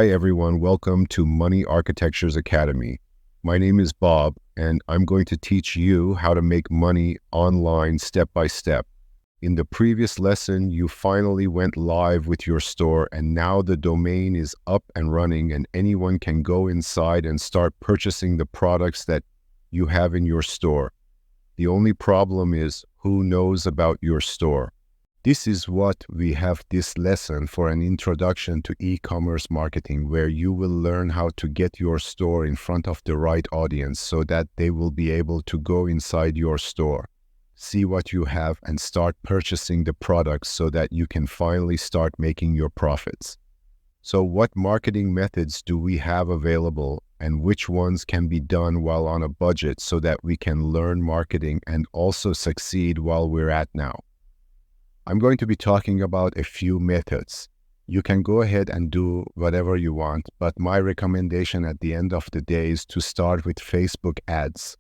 Hi everyone, welcome to Money Architectures Academy. My name is Bob, and I'm going to teach you how to make money online step by step. In the previous lesson, you finally went live with your store, and now the domain is up and running, and anyone can go inside and start purchasing the products that you have in your store. The only problem is who knows about your store. This is what we have this lesson for an introduction to e-commerce marketing, where you will learn how to get your store in front of the right audience so that they will be able to go inside your store, see what you have, and start purchasing the products so that you can finally start making your profits. So what marketing methods do we have available, and which ones can be done while on a budget so that we can learn marketing and also succeed while we're at now? I'm going to be talking about a few methods. You can go ahead and do whatever you want, but my recommendation at the end of the day is to start with Facebook ads.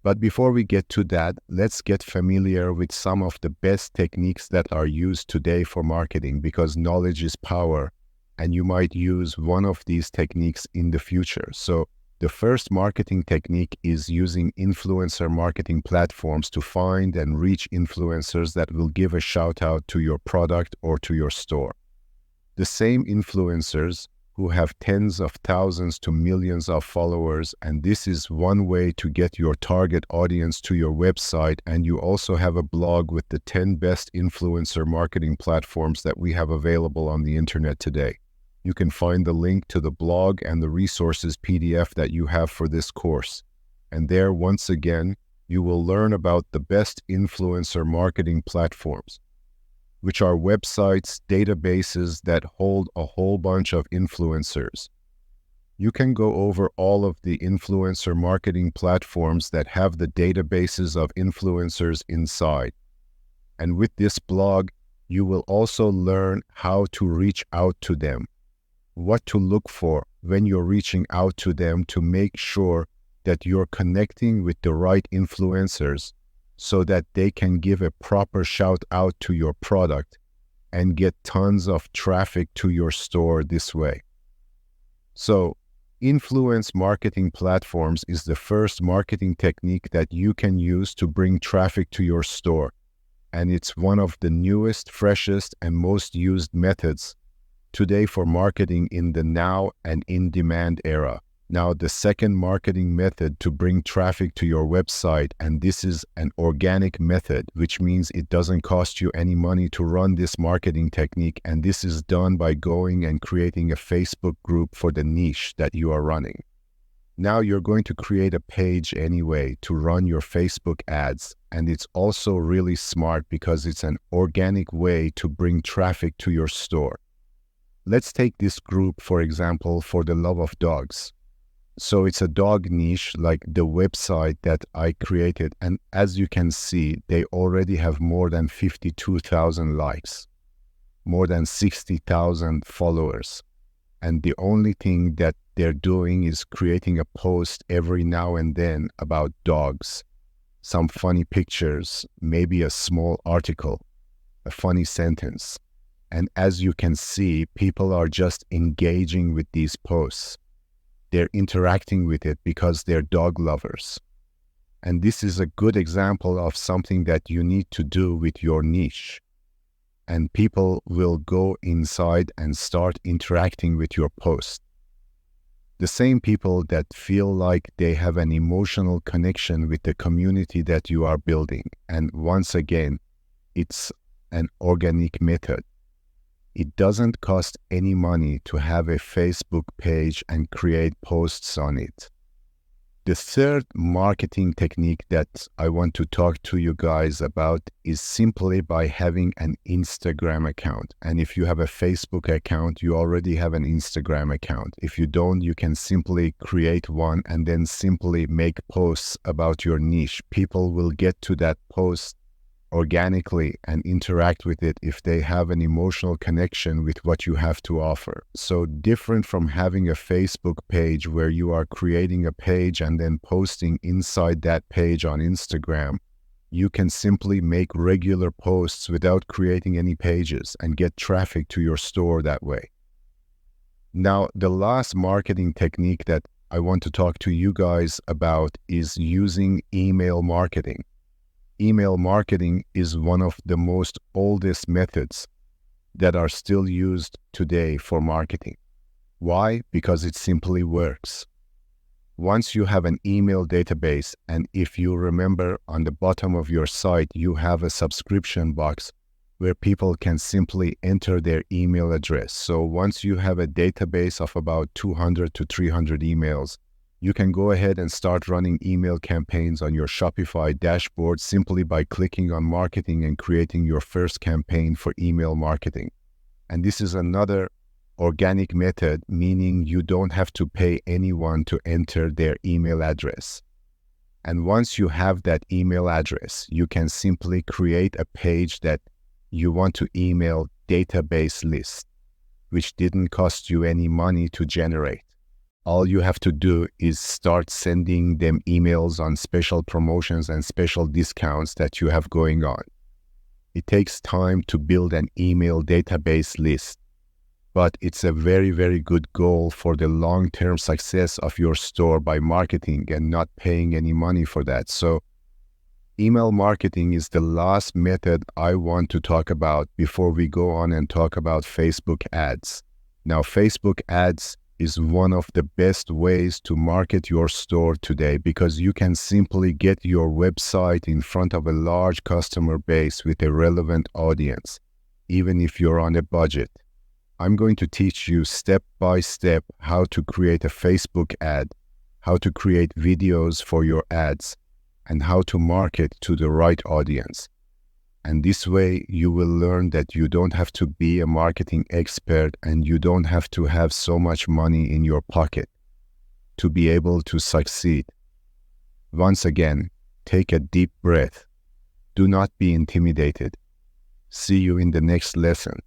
But before we get to that, let's get familiar with some of the best techniques that are used today for marketing, because knowledge is power, and you might use one of these techniques in the future. So the first marketing technique is using influencer marketing platforms to find and reach influencers that will give a shout out to your product or to your store. The same influencers who have tens of thousands to millions of followers, and this is one way to get your target audience to your website, and you also have a blog with the 10 best influencer marketing platforms that we have available on the internet today. You can find the link to the blog and the resources PDF that you have for this course. And there, once again, you will learn about the best influencer marketing platforms, which are websites, databases that hold a whole bunch of influencers. You can go over all of the influencer marketing platforms that have the databases of influencers inside. And with this blog, you will also learn how to reach out to them, what to look for when you're reaching out to them to make sure that you're connecting with the right influencers so that they can give a proper shout out to your product and get tons of traffic to your store this way. So, influence marketing platforms is the first marketing technique that you can use to bring traffic to your store. And it's one of the newest, freshest, and most used methods today for marketing in the now and in-demand era. Now, the second marketing method to bring traffic to your website, and this is an organic method, which means it doesn't cost you any money to run this marketing technique, and this is done by going and creating a Facebook group for the niche that you are running. Now you're going to create a page anyway to run your Facebook ads, and it's also really smart because it's an organic way to bring traffic to your store. Let's take this group, for example, for the love of dogs. So it's a dog niche like the website that I created. And as you can see, they already have more than 52,000 likes, more than 60,000 followers. And the only thing that they're doing is creating a post every now and then about dogs, some funny pictures, maybe a small article, a funny sentence. And as you can see, people are just engaging with these posts. They're interacting with it because they're dog lovers. And this is a good example of something that you need to do with your niche. And people will go inside and start interacting with your post. The same people that feel like they have an emotional connection with the community that you are building. And once again, it's an organic method. It doesn't cost any money to have a Facebook page and create posts on it. The third marketing technique that I want to talk to you guys about is simply by having an Instagram account. And if you have a Facebook account, you already have an Instagram account. If you don't, you can simply create one and then simply make posts about your niche. People will get to that post organically and interact with it if they have an emotional connection with what you have to offer. So different from having a Facebook page where you are creating a page and then posting inside that page on Instagram, you can simply make regular posts without creating any pages and get traffic to your store that way. Now, the last marketing technique that I want to talk to you guys about is using email marketing. Email marketing is one of the most oldest methods that are still used today for marketing. Why? Because it simply works. Once you have an email database, and if you remember on the bottom of your site, you have a subscription box where people can simply enter their email address. So once you have a database of about 200 to 300 emails, you can go ahead and start running email campaigns on your Shopify dashboard simply by clicking on marketing and creating your first campaign for email marketing. And this is another organic method, meaning you don't have to pay anyone to enter their email address. And once you have that email address, you can simply create a page that you want to email database list, which didn't cost you any money to generate. All you have to do is start sending them emails on special promotions and special discounts that you have going on. It takes time to build an email database list, but it's a very, very good goal for the long-term success of your store by marketing and not paying any money for that. So email marketing is the last method I want to talk about before we go on and talk about Facebook ads. Now, Facebook ads is one of the best ways to market your store today because you can simply get your website in front of a large customer base with a relevant audience, even if you're on a budget. I'm going to teach you step by step how to create a Facebook ad, how to create videos for your ads, and how to market to the right audience. And this way you will learn that you don't have to be a marketing expert and you don't have to have so much money in your pocket to be able to succeed. Once again, take a deep breath. Do not be intimidated. See you in the next lesson.